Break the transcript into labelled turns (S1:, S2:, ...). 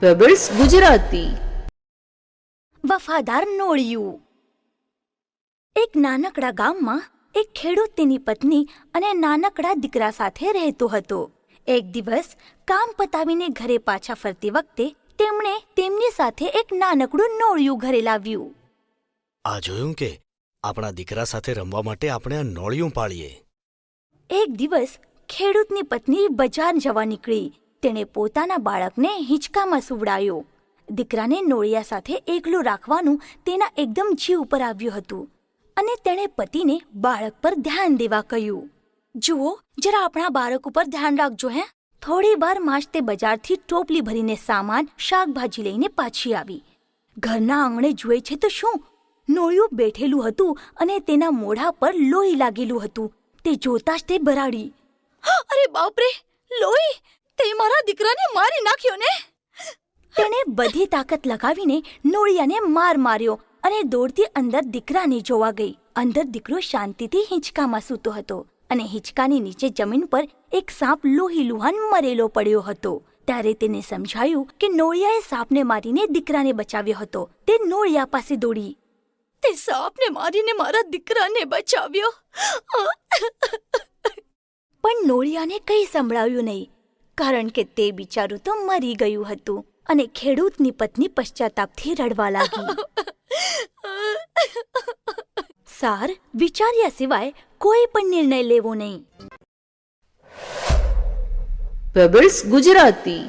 S1: Pebbles Gujarati.
S2: વફાદાર નોળિયું. એક નાનકડા ગામમાં એક ખેડૂત તેની પત્ની અને નાનકડા દીકરા સાથે રહેતો હતો. એક દિવસ કામ પતાવીને ઘરે પાછા ફરતી વખતે તેમણે તેમની સાથે એક નાનકડું નોળિયું ઘરે લાવ્યું.
S3: આ જોયું કે આપણા દીકરા સાથે રમવા માટે આપણે આ નોળિયું પાળીએ.
S2: એક દિવસ ખેડૂતની પત્ની બજાર જવા નીકળી. તેણે પોતાના બાળકને હિંચકામાં સુવડાવ્યો. દીકરાને નોળિયા સાથે એકલું રાખવાનું તેના એકદમ જીવ ઉપર આવ્યું હતું અને તેણે પતિને બાળક પર ધ્યાન દેવા કહ્યું. જુઓ, જરા આપણા બાળક ઉપર ધ્યાન રાખજો. થોડી વારમાં જ તે બજારથી ટોપલી ભરીને સામાન શાકભાજી લઈને પાછી આવી. ઘરના આંગણે જુએ છે તો શું, નોળિયું બેઠેલું હતું અને તેના મોઢા પર લોહી લાગેલું હતું. તે જોતા જ તે ભરાડી. અરે બાપરે, લોહી! તે મારા દીકરાને મારી નાખ્યો ને! તેણે બધી તાકાત લગાવીને નોળિયાને માર માર્યો અને દોડતી અંદર દીકરાને જોવા ગઈ. અંદર દીકરો શાંતિથી હિંચકામાં સૂતો હતો અને હિંચકાની નીચે જમીન પર એક સાપ લોહી લુહાન મરેલો પડ્યો હતો. ત્યારે તેને સમજાયું કે નોળિયાએ સાપને મારીને દીકરાને બચાવ્યો હતો. તે નોળિયા પાસે દોડી. તે સાપને મારીને મારા દીકરાને બચાવ્યો. પણ નોળિયાને કંઈ સંભળાવ્યું નહીં, કારણ કે તે બિચારું તો મરી ગયું હતું અને ખેડૂતની પત્ની પશ્ચાતાપથી રડવા લાગી. સાર, વિચાર્યા સિવાય કોઈ પણ નિર્ણય લેવો નહીં.
S1: પેબલ્સ ગુજરાતી.